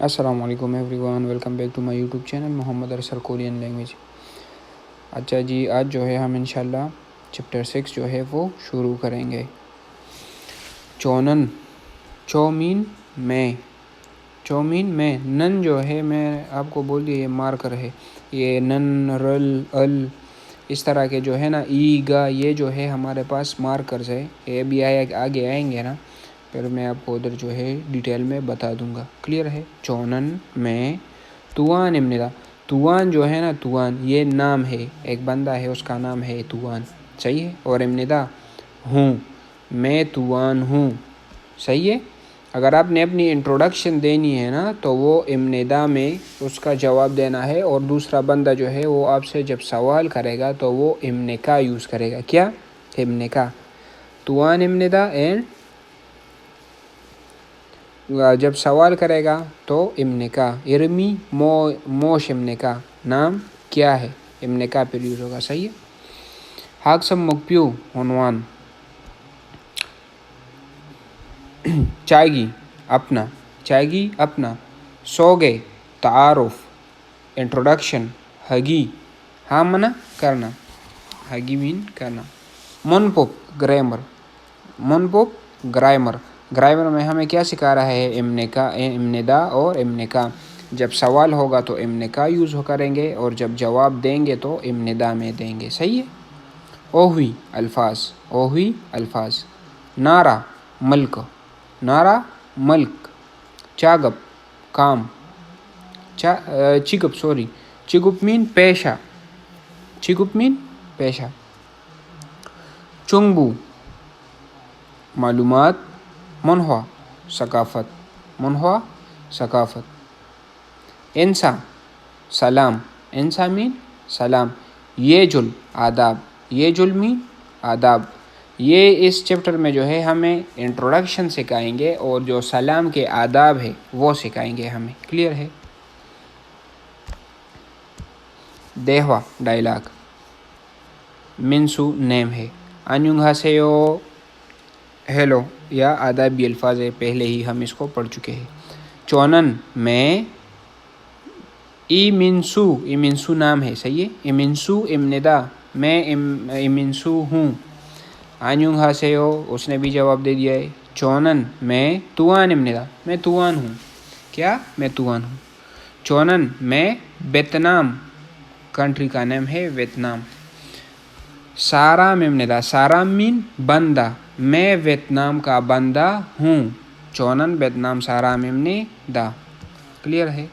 السلام علیکم everyone, welcome back to my YouTube channel Muhammad Arsal Korean language. اچھا جی، آج جو ہے ہم انشاءاللہ چیپٹر 6 جو ہے وہ شروع کریں گے۔ چونن، چو مین میں، چو مین میں، نن جو ہے میں آپ کو بول دیا یہ مارکر ہے، یہ نن، رل، ال، اس طرح کے جو ہے نا، ای، گا، یہ جو ہے ہمارے پاس مارکرز ہے۔ یہ بھی آگے آئیں گے نا، پھر میں آپ کو ادھر جو ہے ڈیٹیل میں بتا دوں گا۔ کلیئر ہے؟ چونن میں، توان امندا، توان جو ہے نا، توان یہ نام ہے، ایک بندہ ہے اس کا نام ہے توان، صحیح ہے؟ اور امندا ہوں، میں توان ہوں، صحیح ہے؟ اگر آپ نے اپنی انٹروڈکشن دینی ہے نا تو وہ امندا میں اس کا جواب دینا ہے، اور دوسرا بندہ جو ہے وہ آپ سے جب سوال کرے گا تو وہ امنکا یوز کرے گا۔ کیا؟ امنکا، توان امندا، اینڈ جب سوال کرے گا تو امنکا، ارمی موش امنکا، نام کیا ہے، امنکا پھر یوز ہوگا، صحیح ہے؟ ہاکسم مکپیو عنوان، چائگی اپنا، چائگی اپنا، سوگے تعارف، انٹروڈکشن، ہگی ہاں منع کرنا، ہگی مین کرنا، منپوپ گرامر، منپوپ گرامر، گرامر میں ہمیں کیا سکھا رہا ہے؟ امنکا، امندا اور امنکا، جب سوال ہوگا تو امنکا یوز کریں گے، اور جب جواب دیں گے تو امندا میں دیں گے، صحیح ہے؟ اوہوی الفاظ، اوہوی الفاظ، نارا ملک، نارا ملک، چاگپ کام، چگپ سوری، چگپ مین پیشہ، چگپ مین پیشہ، چنگبو معلومات، منہوا ثقافت، منہوا ثقافت، انسا سلام، انسا مین سلام، یہ جل آداب، یہ جل مین آداب، یہ اس چیپٹر میں جو ہے ہمیں انٹروڈکشن سکھائیں گے، اور جو سلام کے آداب ہے وہ سکھائیں گے ہمیں۔ کلیئر ہے؟ دیہوا ڈائلاگ، منسو نیم ہے، انیونگ ہاسیو ہیلو یا آدابی الفاظ ہے، پہلے ہی ہم اس کو پڑھ چکے ہیں۔ چونن میں، ای منسو، ای منسو نام ہے، صحیح ہے؟ ای منسو امندا، میں منسو ہوں، انیونگ ہاسیو اس نے بھی جواب دے دیا ہے۔ چونن میں، توان امندا، میں توان ہوں، کیا؟ میں توان ہوں۔ چونن میں، ویتنام کنٹری کا نام ہے، ویتنام۔ سارام امندا، سارام مین بندہ، میں ویتنام کا بندہ ہوں، چونن ویتنام سارام امندا۔ کلیئر ہے؟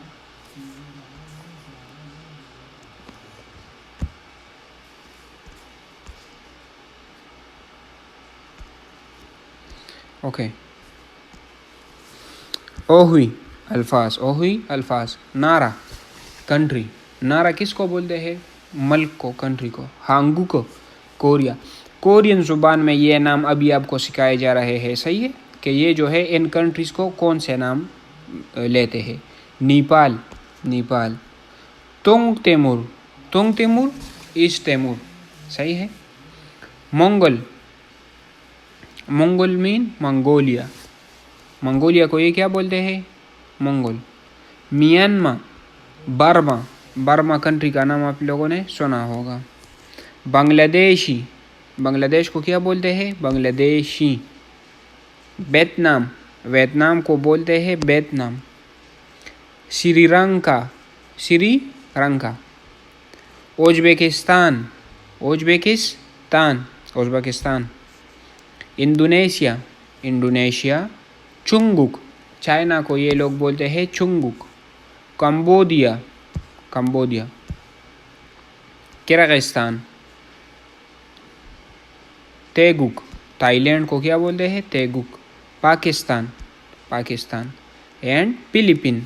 اوکے، اوہوی الفاظ، اوہوی الفاظ، نارا کنٹری، نارا کس کو بولتے ہیں؟ ملک کو، کنٹری کو۔ ہانگو کو، کوریا، کورین زبان میں یہ نام ابھی آپ کو سکھائے جا رہے ہیں، صحیح ہے؟ کہ یہ جو ہے ان کنٹریز کو کون سے نام لیتے ہیں۔ نیپال، نیپال، تونگ تیمور، تونگ تیمور، ایسٹ تیمور، صحیح ہے؟ منگل، منگل مین منگولیا، منگولیا کو یہ کیا بولتے ہیں؟ Mongol. Myanmar, Burma, Burma country کا نام آپ لوگوں نے سنا ہوگا۔ بنگلہ دیشی، بنگلہ دیش کو کیا بولتے ہیں؟ بنگلہ دیشی۔ ویتنام، ویتنام کو بولتے ہیں Vietnam. Sri Lanka, Sri Lanka. Uzbekistan, Uzbekistan, Uzbekistan. Indonesia, Indonesia. چنگک، چائنا کو یہ لوگ بولتے ہیں چنگک۔ کمبودیا، کمبودیا۔ کرغزستان، تیگک، تائی لینڈ کو کیا بولتے ہیں؟ تیگک۔ پاکستان، پاکستان۔ اینڈ فلپین،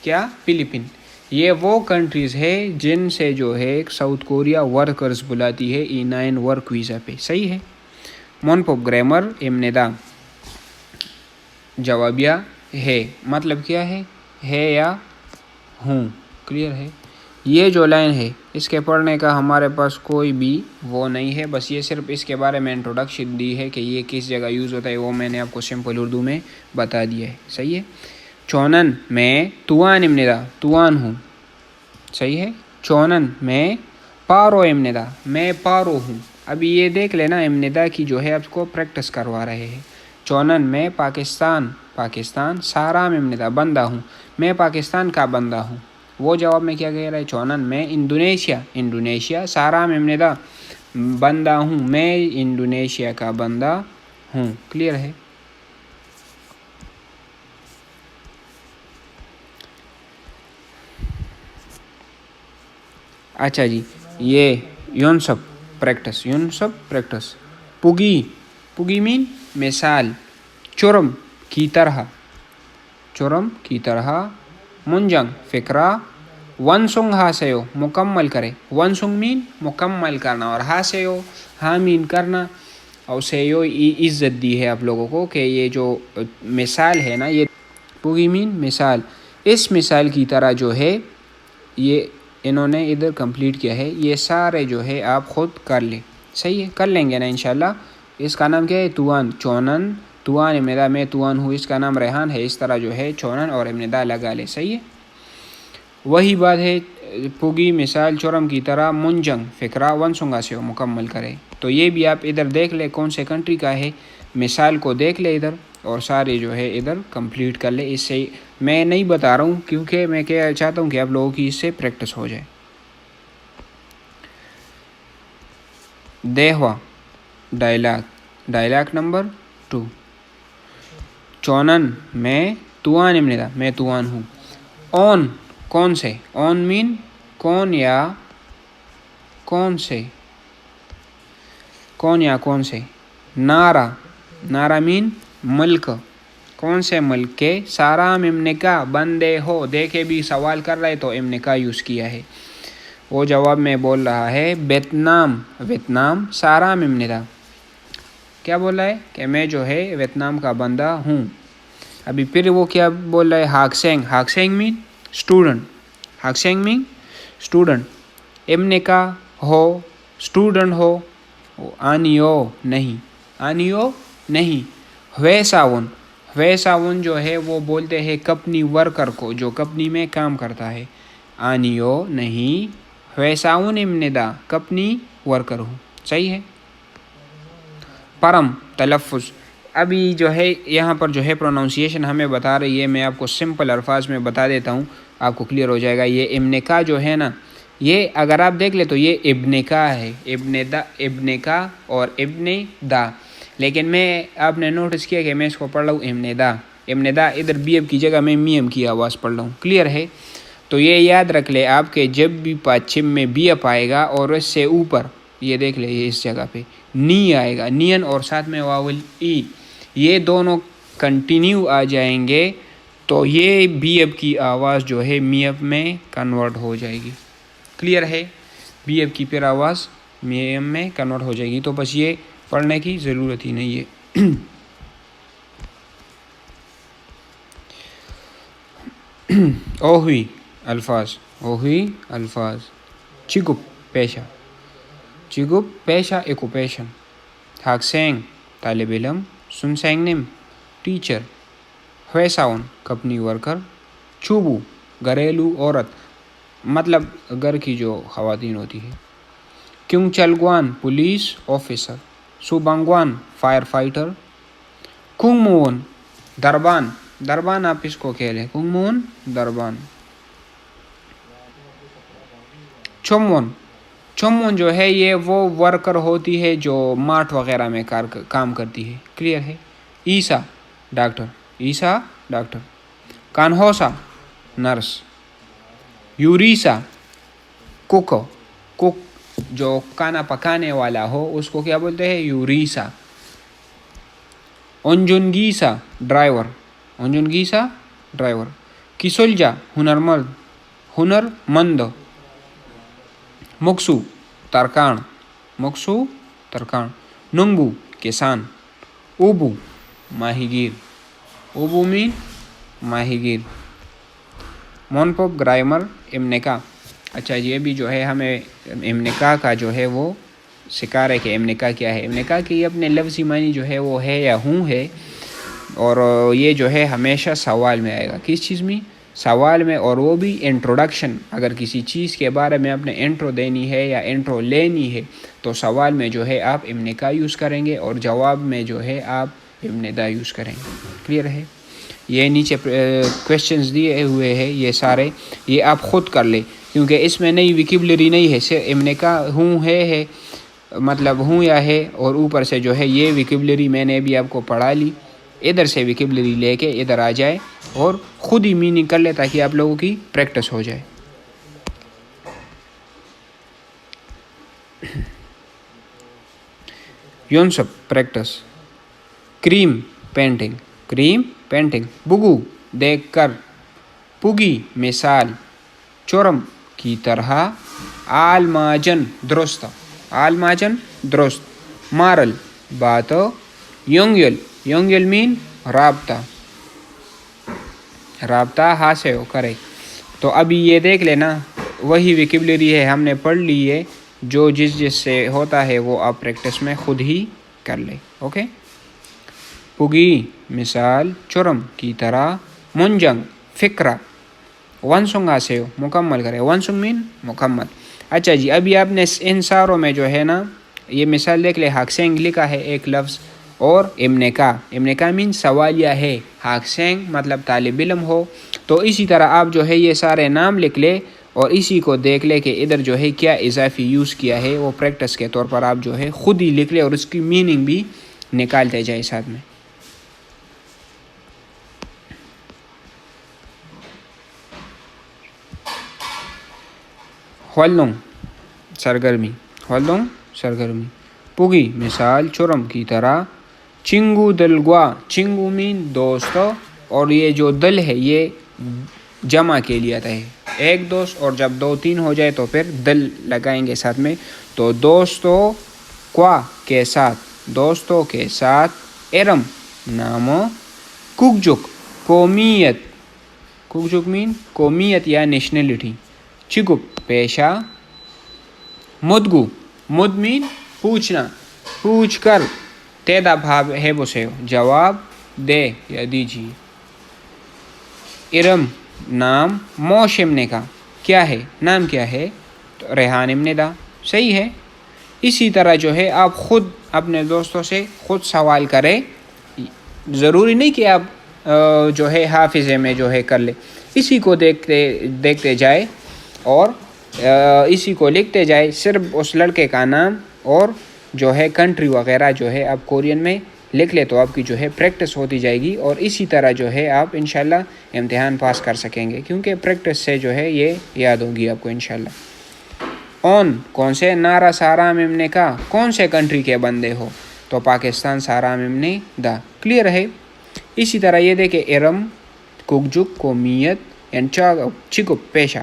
کیا؟ فلپین۔ یہ وہ کنٹریز ہے جن سے جو ہے ساؤتھ کوریا ورکرز بلاتی ہے E9 ورک ویزا پہ، صحیح ہے؟ منپوپ گرامر، امندا جوابیہ ہے، مطلب کیا ہے یا ہوں۔ کلیئر ہے؟ یہ جو لائن ہے اس کے پڑھنے کا ہمارے پاس کوئی بھی وہ نہیں ہے، بس یہ صرف اس کے بارے میں انٹروڈکشن دی ہے کہ یہ کس جگہ یوز ہوتا ہے، وہ میں نے آپ کو سمپل اردو میں بتا دیا ہے، صحیح ہے؟ چونن میں توان امندا توان ہوں، صحیح ہے. چونن میں پارو امندا میں پارو ہوں. ابھی یہ دیکھ لینا امندا کی جو ہے آپ کو پریکٹس کروا رہے ہیں. چونن میں پاکستان سارام امندا بندہ ہوں، میں پاکستان کا بندہ ہوں. وہ جواب میں کیا کہہ رہا ہے؟ چونن میں انڈونیشیا سارام امندا بندہ ہوں، میں انڈونیشیا کا بندہ ہوں. کلیئر ہے؟ اچھا جی، یہ یون سب پریکٹس. پگی مین مثال، چرم کی طرح، منجنگ فکرہ، ونسنگ ہاسیو مکمل کرے. ونسنگ مین مکمل کرنا، اور ہاسیو ہاں مین کرنا. اور سیو عزت دی ہے آپ لوگوں کو کہ یہ جو مثال ہے نا، یہ پگی مین مثال، اس مثال کی طرح جو ہے یہ انہوں نے ادھر کمپلیٹ کیا ہے. یہ سارے جو ہے آپ خود کر لیں. صحیح ہے، کر لیں گے نا انشاءاللہ. اس کا نام کیا ہے؟ توان. چونن توان امندا میں توان ہوں، اس کا نام ریحان ہے. اس طرح جو ہے چونن اور امندا لگا لے. صحیح ہے. وہی بات ہے، پگی مثال چرم کی طرح، منجنگ فکرہ ونسنگا سے مکمل کرے. تو یہ بھی آپ ادھر دیکھ لیں کون سے کنٹری کا ہے، مثال کو دیکھ لے ادھر، اور سارے جو ہے ادھر کمپلیٹ کر لے. اس سے میں نہیں بتا رہا ہوں کیونکہ میں کیا چاہتا ہوں کہ آپ لوگوں کی اس سے پریکٹس ہو جائے. دیہوا ڈائلاگ نمبر 2. چونن میں توان امندا میں توان ہوں. اون کون سے، اون مین کون یا کون سے. نارا مین ملک، کون سے ملک کے. سارام امنکا بندے ہو. دیکھے بھی سوال کر رہے تو امنکا یوز کیا ہے. وہ جواب میں بول رہا ہے ویتنام سارام امندا. کیا بول رہا ہے؟ کہ میں جو ہے ویتنام کا بندہ ہوں. ابھی پھر وہ کیا بول رہا ہے؟ ہاکسینگ مین اسٹوڈنٹ. امنکا ہو، اسٹوڈنٹ ہو. آنیو نہیں. ہویساون جو ہے وہ بولتے ہیں کمپنی ورکر کو، جو کمپنی میں کام کرتا ہے. آنیو نہیں، ہویساون امندا کمپنی ورکر ہوں. صحیح ہے. پرم تلفظ. ابھی جو ہے یہاں پر جو ہے پروناؤنسیشن ہمیں بتا رہی ہے. میں آپ کو سمپل الفاظ میں بتا دیتا ہوں، آپ کو کلیئر ہو جائے گا. یہ امنکا جو ہے نا، یہ اگر آپ دیکھ لیں تو یہ ابنکا ہے. ابنکا اور ابن دا. لیکن آپ نے نوٹس کیا کہ میں اس کو پڑھ رہا ہوں امندا. ادھر بی اب کی جگہ میں میم کی آواز پڑھ رہا ہوں. کلیئر ہے؟ تو یہ یاد رکھ لے آپ کہ جب بھی پچھم میں بی اپ آئے گا اور اس سے اوپر یہ دیکھ لے، یہ اس جگہ پہ نی آئے گا، نین، اور ساتھ میں واول ای، یہ دونوں کنٹینیو آ جائیں گے تو یہ بی اب کی آواز جو ہے می اب میں کنورٹ ہو جائے گی. کلیئر ہے؟ بی اب کی پھر آواز می اب میں کنورٹ ہو جائے گی. تو بس یہ پڑھنے کی ضرورت ہی نہیں ہے. اوہوی الفاظ. چگپ پیشہ ایکوپیشن. ہاکسینگ طالب علم. سنسینگ نم ٹیچر. ہویساون کمپنی ورکر. چوبو گھریلو عورت، مطلب گھر کی جو خواتین ہوتی ہے. کیونگ چلگوان پولیس آفیسر. سوبانگوان فائر فائٹر. کنگ مون دربان آپ اس کو کہہ لیں، کنگ مون دربان. چومون جو ہے یہ وہ ورکر ہوتی ہے جو مارٹ وغیرہ میں کام کرتی ہے. کلیئر ہے؟ عیسیٰ ڈاکٹر. کانہوسا نرس. یوریسا کوک جو کھانا پکانے والا ہو اس کو کیا بولتے ہیں؟ یوریسا. انجنگیسا ڈرائیور. کسولجا ہنر مند. مکسو ترکان. ننگبو کسان. اوبو ماہی گیر. مونپوپ گرامر امنکا. اچھا جی، ابھی جو ہے ہمیں امنکا کا جو ہے وہ سکھا رہے کہ امنکا کیا ہے. امنکا کی اپنے لفظی معنی جو ہے وہ ہے یا ہوں ہے. اور یہ جو ہے ہمیشہ سوال میں آئے گا. کس چیز میں؟ سوال میں. اور وہ بھی انٹروڈکشن. اگر کسی چیز کے بارے میں اپنے انٹرو دینی ہے یا انٹرو لینی ہے تو سوال میں جو ہے آپ ابن کا یوز کریں گے اور جواب میں جو ہے آپ ابن دا یوز کریں گے. کلیئر ہے؟ یہ نیچے کویشچنز دیے ہوئے ہیں یہ سارے، یہ آپ خود کر لیں کیونکہ اس میں نئی ویکیبلری نہیں ہے. صرف ابن کا ہوں ہے مطلب ہوں یا ہے، اور اوپر سے جو ہے یہ ویکیبلری میں نے بھی آپ کو پڑھا لی. ادھر سے ویکیبلری لے کے ادھر آ جائے اور خود ہی میننگ کر لے تاکہ آپ لوگوں کی پریکٹس ہو جائے. یونسب پریکٹس. کریم پینٹنگ. کریم پینٹنگ. بگو دیکھ کر. پگی مثال. چورم کی طرح. آلماجن درست. آلماجن درست. مارل باتو. یونگل. یونگل مین رابطہ. رابطہ حاصل کرے. تو ابھی یہ دیکھ لینا وہی ویکیبلری ہے ہم نے پڑھ لی ہے، جو جس سے ہوتا ہے وہ آپ پریکٹس میں خود ہی کر لیں. اوکے. پگی مثال. چرم کی طرح. منجنگ فکرہ. ونسنگا سے مکمل کرے. ونسنگ مین مکمل. اچھا جی، ابھی آپ نے ان ساروں میں جو ہے نا یہ مثال دیکھ لے. ہاکسینگ لکھا ہے ایک لفظ، اور ابن کا. ابن کا مین سوالیہ ہے. ہاکسینگ مطلب طالب علم ہو. تو اسی طرح آپ جو ہے یہ سارے نام لکھ لے اور اسی کو دیکھ لے کہ ادھر جو ہے کیا اضافی یوز کیا ہے، وہ پریکٹس کے طور پر آپ جو ہے خود ہی لکھ لے اور اس کی میننگ بھی نکالتے جائے ساتھ میں. ہولنگ سرگرمی. ہولنگ سرگرمی. پگی مثال. چرم کی طرح. چنگو دلگوا. چنگو مین دوستو، اور یہ جو دل ہے یہ جمع کے لیے آتا ہے، ایک دوست، اور جب 2-3 ہو جائے تو پھر دل لگائیں گے ساتھ میں. تو دوستو کوا کے ساتھ. دوستوں کے ساتھ. ارم نامو. کگجک قومیت. کگجک مین قومیت یا نیشنلٹی. چگپ پیشہ. مدگو. مد مین پوچھنا. پوچھ کر. تیدا بھاب ہے بسے جواب دے یا دیجیے. ارم نام. موش ابن کا کیا ہے؟ نام کیا ہے؟ تو ریحان ابن دا. صحیح ہے. اسی طرح جو ہے آپ خود اپنے دوستوں سے خود سوال کریں. ضروری نہیں کہ آپ جو ہے حافظے میں جو ہے کر لے. اسی کو دیکھتے جائے اور اسی کو لکھتے جائے. صرف اس لڑکے کا نام اور جو ہے کنٹری وغیرہ جو ہے آپ کورین میں لکھ لے تو آپ کی جو ہے پریکٹس ہوتی جائے گی، اور اسی طرح جو ہے آپ انشاءاللہ امتحان پاس کر سکیں گے، کیونکہ پریکٹس سے جو ہے یہ یاد ہوگی آپ کو انشاءاللہ. اون کون سے؟ نارا سارام ابن کا. کون سے کنٹری کے بندے ہو؟ تو پاکستان سارام ابن دا. کلیئر ہے. اسی طرح یہ دیکھیں ارم کگجک قومیت چگپ پیشہ.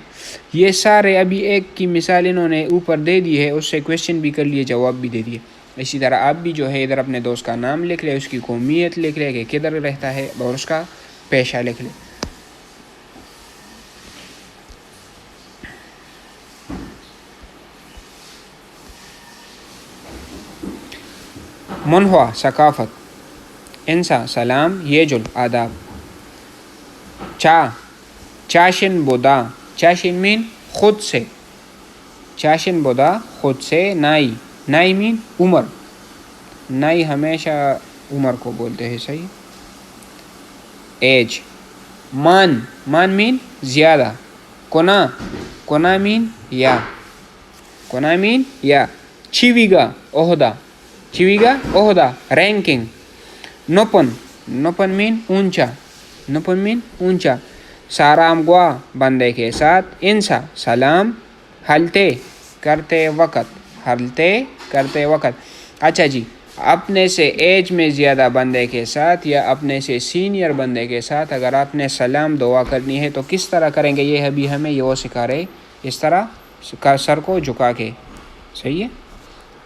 یہ سارے ابھی ایک کی مثال انہوں نے اوپر دے دی ہے، اس سے کویشچن بھی کر لیے، جواب بھی دے دیے. اسی طرح آپ بھی جو ہے ادھر اپنے دوست کا نام لکھ لے، اس کی قومیت لکھ لے کہ کدھر رہتا ہے، اور اس کا پیشہ لکھ لے. منہوا ثقافت. انسا سلام یجل آداب. چاشن بودا. چاشن مین خود سے. چاشن بودا خود سے. نائی. نائی مین عمر. نائی ہمیشہ عمر کو بولتے ہیں. صحیح. ایج. مان. مان مین زیادہ. کنا. کنا مین یا. کنا مین یا. چیویگا عہدہ. چیویگا عہدہ. رینکنگ. نوپن. نوپن مین اونچا. نوپن مین اونچا. سارام گوا بندے کے ساتھ. انسا سلام. ہلتے کرتے وقت. ہلتے کرتے وقت. اچھا جی، اپنے سے ایج میں زیادہ بندے کے ساتھ یا اپنے سے سینئر بندے کے ساتھ اگر آپ نے سلام دعا کرنی ہے تو کس طرح کریں گے، یہ ابھی ہمیں یہ وہ سکھا رہے. اس طرح سر کو جھکا کے. صحیح ہے.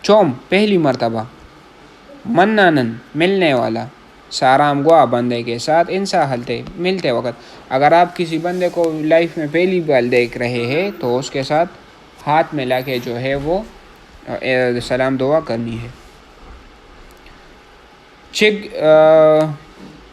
چوم پہلی مرتبہ. منانن ملنے والا. سارام گوا بندے کے ساتھ. انسا ہلتے ملتے وقت. اگر آپ کسی بندے کو لائف میں پہلی بار دیکھ رہے ہیں تو اس کے ساتھ ہاتھ ملا کے جو ہے وہ سلام دعا کرنی ہے.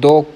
2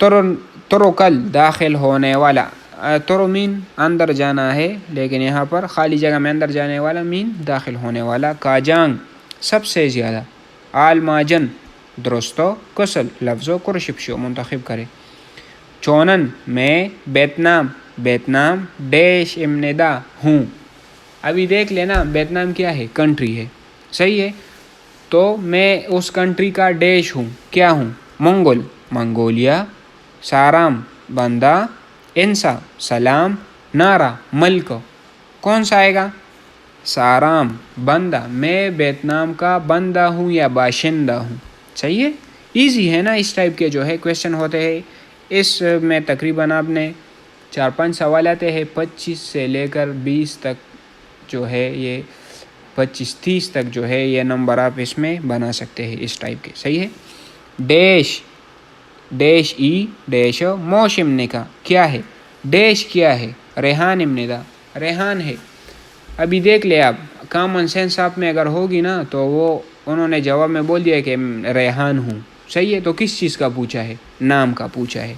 ترکل داخل ہونے والا، ترو مین اندر جانا ہے، لیکن یہاں پر خالی جگہ میں اندر جانے والا مین داخل ہونے والا. کاجانگ سب سے زیادہ. آلماجن درستو کسل لفظ و کرشپ شو منتخب کرے. چونن میں ویتنام، ویتنام ڈیش امندا ہوں. ابھی دیکھ لینا ویتنام کیا ہے؟ کنٹری ہے، صحیح ہے. تو میں اس کنٹری کا ڈیش ہوں، کیا ہوں؟ منگول، منگولیا. سارام بندہ، انسا سلام، نارا ملک. کون سا آئے گا؟ سارام بندہ. میں ویتنام کا بندہ ہوں یا باشندہ ہوں. صحیح ہے، ایزی ہے نا. اس ٹائپ کے جو ہے کویشچن ہوتے ہیں. اس میں تقریباً آپ نے 4-5 سوال آتے ہیں، 25 سے لے کر 20 تک جو ہے، یہ 25-30 تک جو ہے یہ نمبر آپ اس میں بنا سکتے ہیں اس ٹائپ کے. صحیح ہے. ڈیش، ڈیش ای ڈیش موش امنے کا کیا ہے؟ ڈیش کیا ہے؟ ریحان امنے دا، ریحان ہے. ابھی دیکھ لے آپ، کامن سینس آپ میں اگر ہوگی نا تو وہ انہوں نے جواب میں بول دیا کہ ریحان ہوں. صحیح ہے. تو کس چیز کا پوچھا ہے؟ نام کا پوچھا ہے.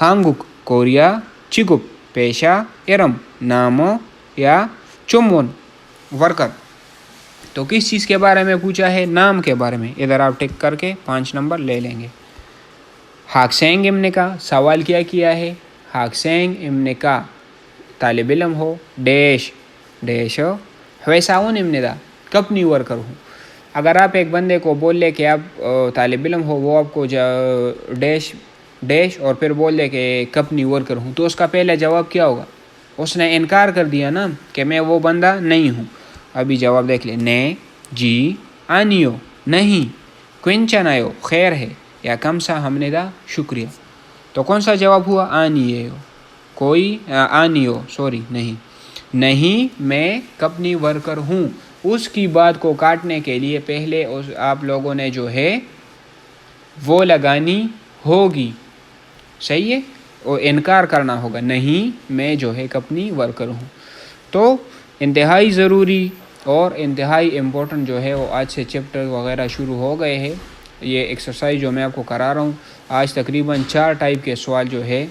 ہانگک کوریا، چگپ پیشہ، ارم نامو یا چمون ورکر. تو کس چیز کے بارے میں پوچھا ہے؟ نام کے بارے میں. ادھر آپ ٹک کر کے 5 نمبر لے لیں گے. ہاکسینگ امنے کا سوال کیا ہے؟ ہاکسینگ امنے کا طالب علم ہو، ڈیش ڈیش ہویساون امنے دا کپنی ورکر ہوں. اگر آپ ایک بندے کو بول لے کہ آپ طالب علم ہو، وہ آپ کو ڈیش ڈیش اور پھر بول دے کہ کپنی ورکر ہوں، تو اس کا پہلا جواب کیا ہوگا؟ اس نے انکار کر دیا نا کہ میں وہ بندہ نہیں ہوں. ابھی جواب دیکھ لیں. نے، جی، آنیو نہیں، کوئنچن آیو خیر ہے، یا کم سا ہم نے دا شکریہ. تو کون سا جواب ہوا؟ آنیو. کوئی آنیو سوری نہیں، نہیں میں کپنی ورکر ہوں. اس کی بات کو کاٹنے کے لیے پہلے آپ لوگوں نے جو ہے وہ لگانی ہوگی. صحیح ہے. اور انکار کرنا ہوگا، نہیں میں جو ہے کپنی ورکر ہوں. تو انتہائی ضروری اور انتہائی امپورٹنٹ جو ہے وہ آج سے چیپٹر وغیرہ شروع ہو گئے ہیں. یہ ایکسرسائز جو میں آپ کو کرا رہا ہوں، آج تقریباً 4 ٹائپ کے سوال جو ہے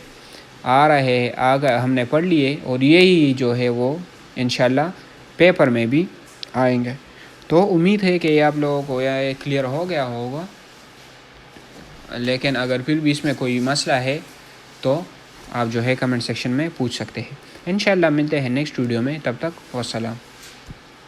آ رہے ہیں، آگے ہم نے پڑھ لیے، اور یہی جو ہے وہ انشاءاللہ پیپر میں بھی آئیں گے. تو امید ہے کہ یہ آپ لوگوں کو یہ کلیئر ہو گیا ہوگا. لیکن اگر پھر بھی اس میں کوئی مسئلہ ہے تو آپ جو ہے کمنٹ سیکشن میں پوچھ سکتے ہیں. انشاءاللہ ملتے ہیں نیکسٹ ویڈیو میں. تب تک والسلام.